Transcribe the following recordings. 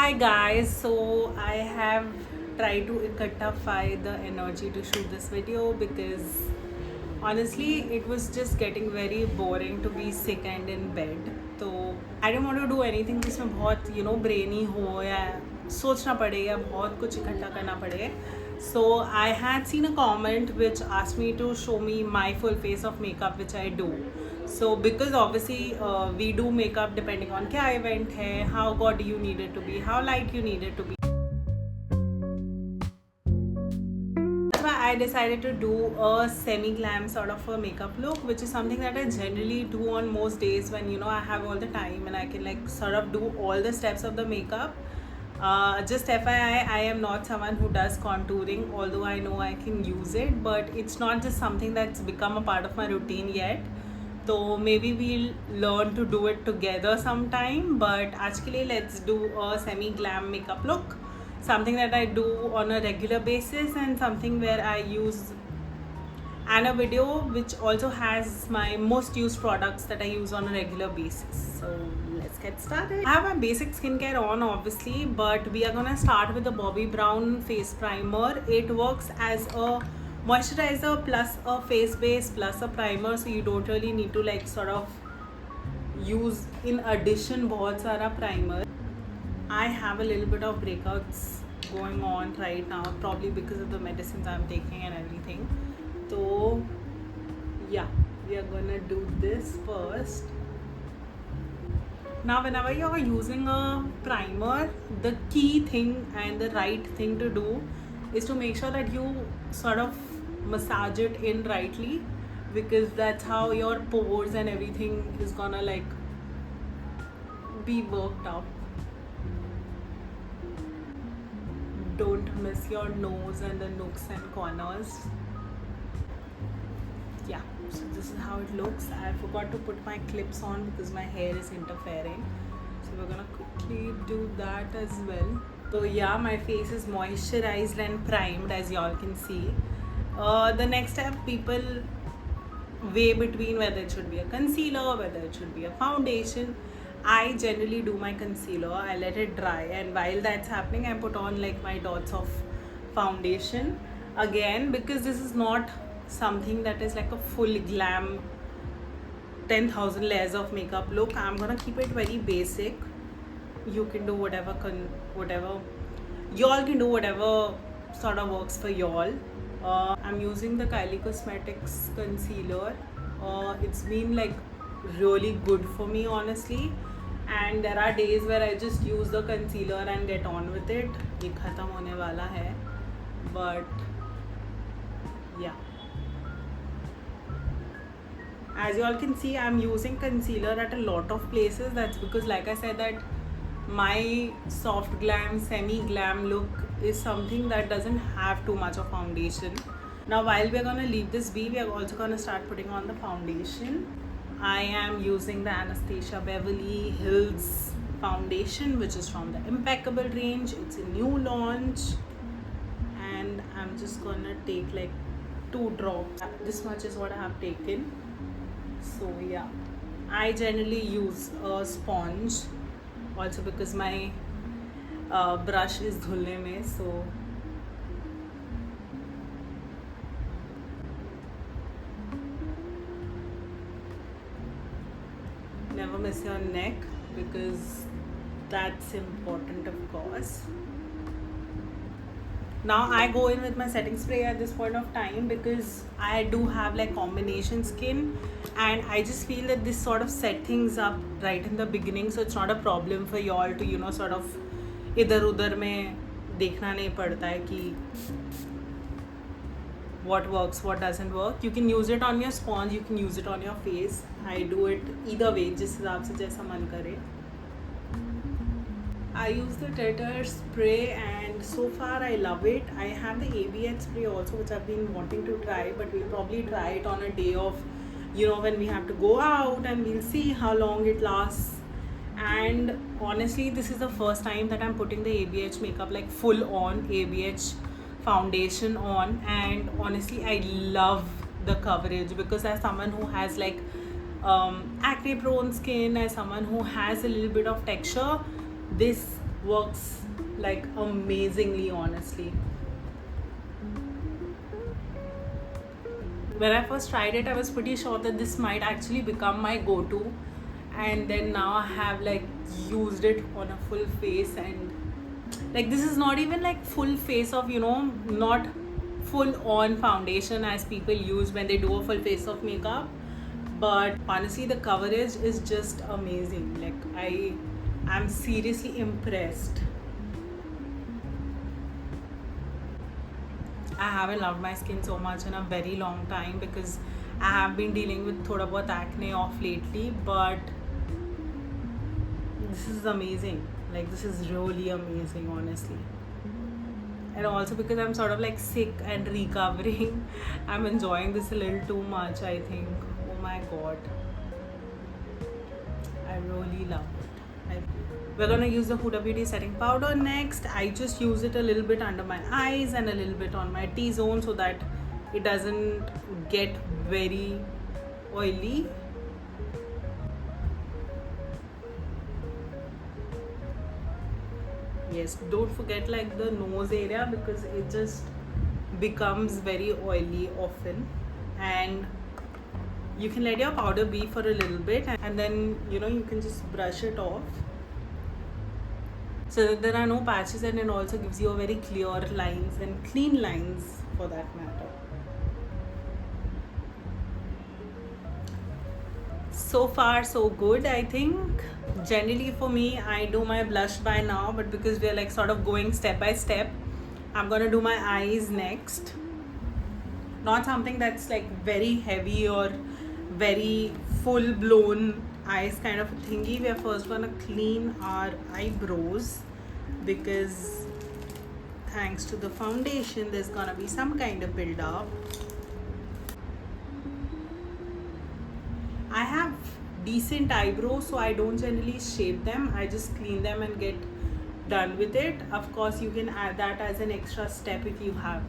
Hi guys, so I have tried to ikattify the energy to shoot this video because honestly it was just getting very boring to be sick and in bed. तो I didn't want to do anything जिसमें बहुत brainy हो या सोचना पड़े या बहुत कुछ इकट्ठा करना पड़े. So I had seen a comment which asked me to show me my full face of makeup which I do. So because obviously we do makeup depending on क्या event है, how gaudy you need it to be, how light you need it to be. That's why I decided to do a semi-glam sort of a makeup look, which is something that I generally do on most days when I have all the time and I can like sort of do all the steps of the makeup. Just FYI, I am not someone who does contouring, although I know I can use it, but it's not just something that's become a part of my routine yet. So maybe we'll learn to do it together sometime, but actually let's do a semi-glam makeup look, something that I do on a regular basis and something where I use and a video which also has my most used products that I use on a regular basis. So let's get started. I have my basic skincare on obviously, but we are gonna start with the Bobbi Brown face primer. It works as a moisturizer plus a face base plus a primer, so you don't really need to like sort of use in addition बहुत सारा primer. I have a little bit of breakouts going on right now, probably because of the medicines I'm taking and everything. So yeah, we are gonna do this first. Now whenever you're using a primer, the key thing and the right thing to do is to make sure that you sort of massage it in rightly, because that's how your pores and everything is gonna like be worked out. Don't miss your nose and the nooks and corners. Yeah, so this is how it looks. I forgot to put my clips on because my hair is interfering, so we're gonna quickly do that as well. So yeah, my face is moisturized and primed, as y'all can see. The next step, people weigh between whether it should be a concealer, whether it should be a foundation. I generally do my concealer, I let it dry, and while that's happening I put on like my dots of foundation. Again, because this is not something that is like a full glam 10,000 layers of makeup look, I'm gonna keep it very basic. You can do whatever y'all can do whatever sort of works for y'all. I'm using the Kylie Cosmetics concealer. It's been like really good for me honestly, and there are days where I just use the concealer and get on with it. ये खत्म होने वाला है, but yeah, as you all can see, I'm using concealer at a lot of places. That's because like I said that my soft glam semi glam look is something that doesn't have too much of foundation. Now while we're gonna leave this be, we are also gonna start putting on the foundation. I am using the Anastasia Beverly Hills foundation, which is from the Impeccable range. It's a new launch, and I'm just gonna take like 2 drops. This much is what I have taken. So yeah, I generally use a sponge also because my brush is dhulne mein, so never miss your neck because that's important, of course. Now I go in with my setting spray at this point of time because I do have like combination skin, and I just feel that this sort of set things up right in the beginning, so it's not a problem for y'all to sort of इधर उधर में देखना नहीं पड़ता है कि what works, what doesn't work. You can use it on your sponge, you can use it on your face. I do it either way, जिस हिसाब से जैसा मन करे. I use the Tetter spray and so far I love it. I have the ABH spray also, which I've been wanting to try, but we'll probably try it on a day of when we have to go out, and we'll see how long it lasts. And honestly, this is the first time that I'm putting the ABH makeup like full on ABH foundation on, and honestly I love the coverage because as someone who has like acne prone skin, as someone who has a little bit of texture, this works like amazingly, honestly. When I first tried it, I was pretty sure that this might actually become my go-to, and then now I have like used it on a full face, and like this is not even like full face of, not full on foundation as people use when they do a full face of makeup, but honestly the coverage is just amazing. Like I am seriously impressed. I haven't loved my skin so much in a very long time because I have been dealing with thoda bahut acne off lately, but this is amazing. Like this is really amazing, honestly. And also because I'm sort of like sick and recovering, I'm enjoying this a little too much, I think. Oh my god. I really love it. We're gonna use the Huda Beauty setting powder next. I just use it a little bit under my eyes and a little bit on my T-zone so that it doesn't get very oily. Yes, don't forget like the nose area because it just becomes very oily often, and you can let your powder be for a little bit, and then you can just brush it off so that there are no patches, and it also gives you a very clear lines and clean lines for that matter. So far so good, I think. Generally for me, I do my blush by now, but because we are like sort of going step by step, I'm gonna do my eyes next. Not something that's like very heavy or very full blown eyes kind of a thingy. We are first gonna clean our eyebrows because thanks to the foundation there's gonna be some kind of build up. I have decent eyebrows, so I don't generally shape them. I just clean them and get done with it. Of course, you can add that as an extra step if you have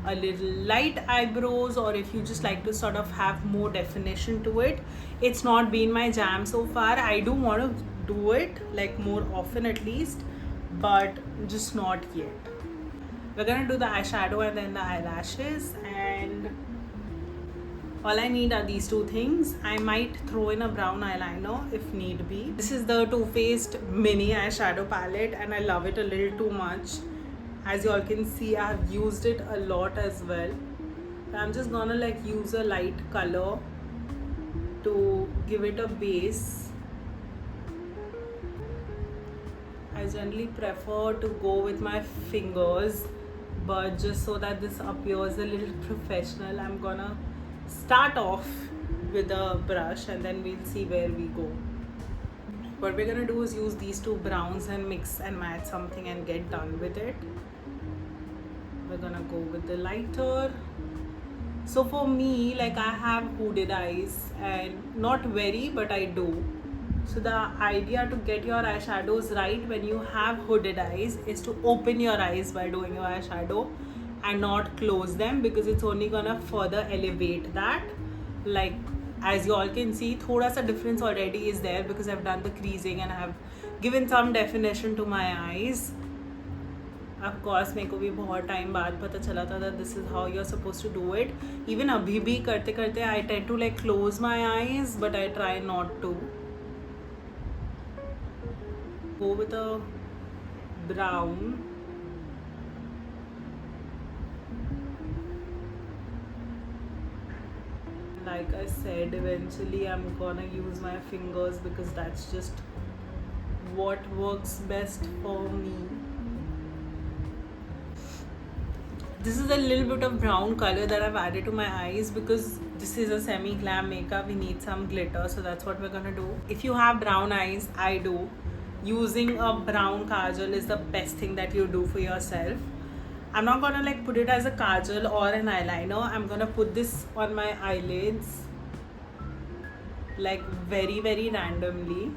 a little light eyebrows, or if you just like to sort of have more definition to it. It's not been my jam so far. I do want to do it like more often at least, but just not yet. We're gonna do the eyeshadow and then the eyelashes, and all I need are these two things. I might throw in a brown eyeliner if need be. This is the Too Faced mini eyeshadow palette, and I love it a little too much. As you all can see, I have used it a lot as well. I'm just gonna like use a light color to give it a base. I generally prefer to go with my fingers, but just so that this appears a little professional, I'm gonna start off with a brush and then we'll see where we go. What we're gonna do is use these two browns and mix and match something and get done with it. We're gonna go with the lighter. So for me, like I have hooded eyes, and not very, but I do. So the idea to get your eyeshadows right when you have hooded eyes is to open your eyes while doing your eyeshadow and not close them, because it's only gonna further elevate that. Like as you all can see, thoda sa difference already is there because I've done the creasing and I have given some definition to my eyes. Of course, मेरे को भी बहुत time बाद पता चला था that this is how you're supposed to do it. Even अभी भी करते करते I tend to like close my eyes, but I try not to. Go with a brown. Like I said, eventually I'm gonna use my fingers because that's just what works best for me. This is a little bit of brown color that I've added to my eyes because this is a semi-glam makeup. We need some glitter, so that's what we're gonna do. If you have brown eyes, I do. Using a brown kajal is the best thing that you do for yourself. I'm not gonna like put it as a kajal or an eyeliner. I'm gonna put this on my eyelids like very very randomly.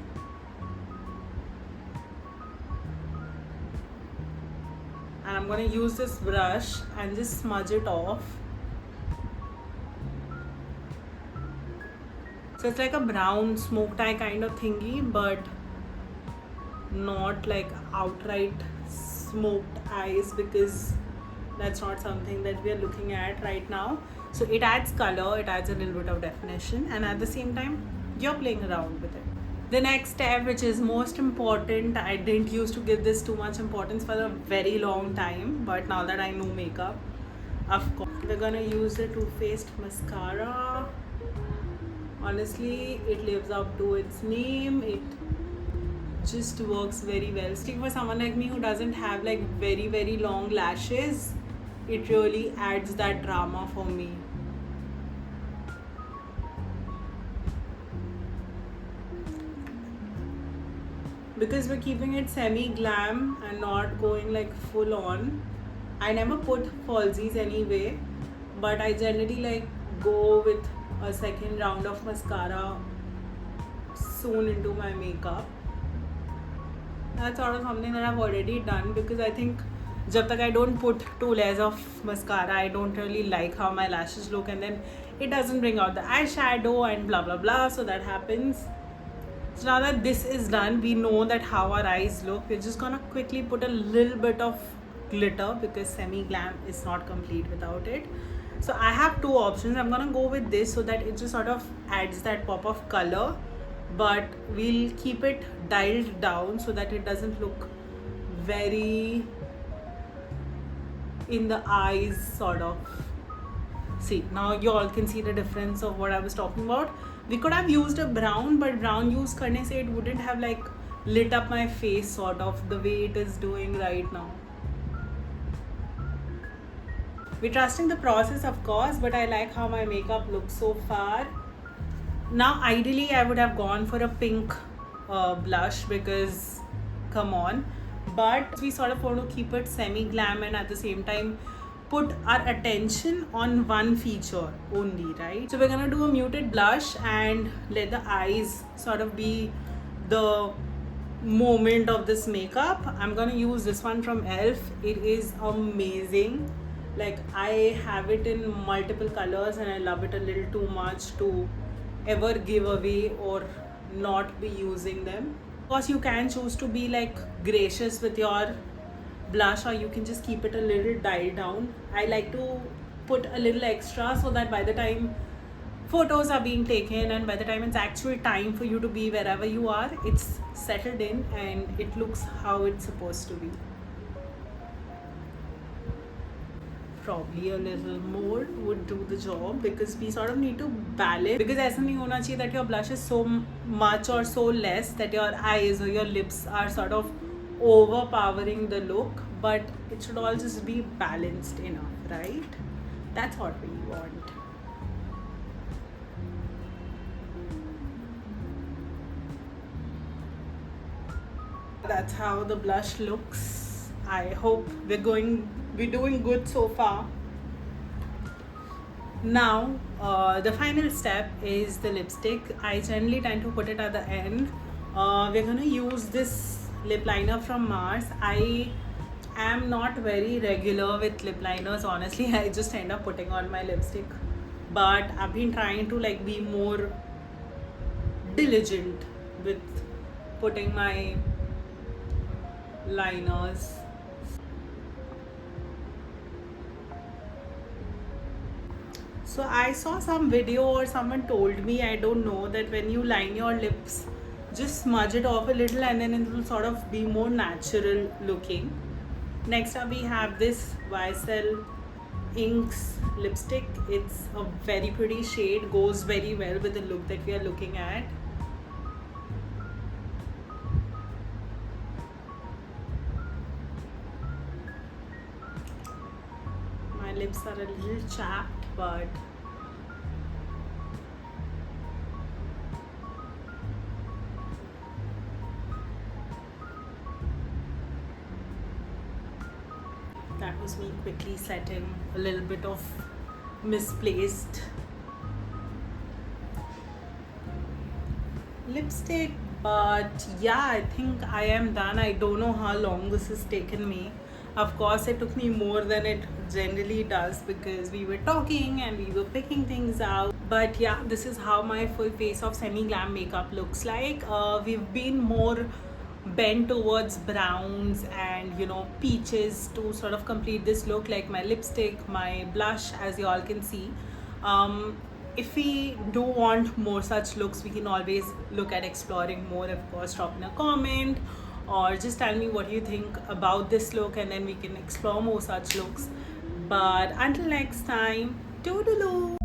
And I'm gonna use this brush and just smudge it off. So it's like a brown smoked eye kind of thingy, but not like outright smoked eyes, because that's not something that we are looking at right now. So it adds color, it adds a little bit of definition, and at the same time you're playing around with it. The next step, which is most important, I didn't used to give this too much importance for a very long time, but now that I know makeup, of course, we're gonna use the Too Faced mascara. Honestly, it lives up to its name. It just works very well. Still, for someone like me who doesn't have like very long lashes, it really adds that drama for me. Because we're keeping it semi glam and not going like full on. I never put falsies anyway, but I generally like go with a second round of mascara soon into my makeup. That's sort of something that I've already done, because I think jab tak I don't put 2 layers of mascara, I don't really like how my lashes look, and then it doesn't bring out the eyeshadow and blah blah blah. So that happens. So now that this is done, we know that how our eyes look. We're just gonna quickly put a little bit of glitter, because semi glam is not complete without it. So I have 2 options. I'm gonna go with this so that it just sort of adds that pop of color, but we'll keep it dialed down so that it doesn't look very in the eyes sort of. See, now you all can see the difference of what I was talking about. We could have used a brown, but brown use karne se it wouldn't have like lit up my face sort of the way it is doing right now. We're trusting the process, of course, but I like how my makeup looks so far. Now, ideally, I would have gone for a pink blush, because come on. But we sort of want to keep it semi-glam and at the same time put our attention on one feature only, right? So we're gonna do a muted blush and let the eyes sort of be the moment of this makeup. I'm gonna use this one from e.l.f. It is amazing. Like, I have it in multiple colors and I love it a little too much to ever give away or not be using them. Of course, you can choose to be like gracious with your blush, or you can just keep it a little dialed down. I like to put a little extra so that by the time photos are being taken and by the time it's actual time for you to be wherever you are, it's settled in and it looks how it's supposed to be. Probably a little more would do the job, because we sort of need to balance, because ऐसा नहीं होना चाहिए that your blush is so much or so less that your eyes or your lips are sort of overpowering the look, but it should all just be balanced enough, right? That's what we want. That's how the blush looks. I hope we're doing good so far. Now, the final step is the lipstick. I generally tend to put it at the end. We're gonna use this lip liner from Mars. I am not very regular with lip liners, honestly. I just end up putting on my lipstick, but I've been trying to like be more diligent with putting my liners. So I saw some video or someone told me, I don't know, that when you line your lips, just smudge it off a little and then it will sort of be more natural looking. Next up we have this YSL Inks lipstick. It's a very pretty shade, goes very well with the look that we are looking at. My lips are a little chapped, but that was me quickly setting a little bit of misplaced lipstick. But yeah, I think I am done. I don't know how long this has taken me. Of course, it took me more than it generally does, because we were talking and we were picking things out. But yeah, this is how my full face of semi-glam makeup looks like. We've been more bend towards browns and peaches to sort of complete this look, like my lipstick, my blush, as you all can see. um, if we do want more such looks, we can always look at exploring more. Of course, drop in a comment or just tell me what you think about this look, and then we can explore more such looks. But until next time, toodaloo.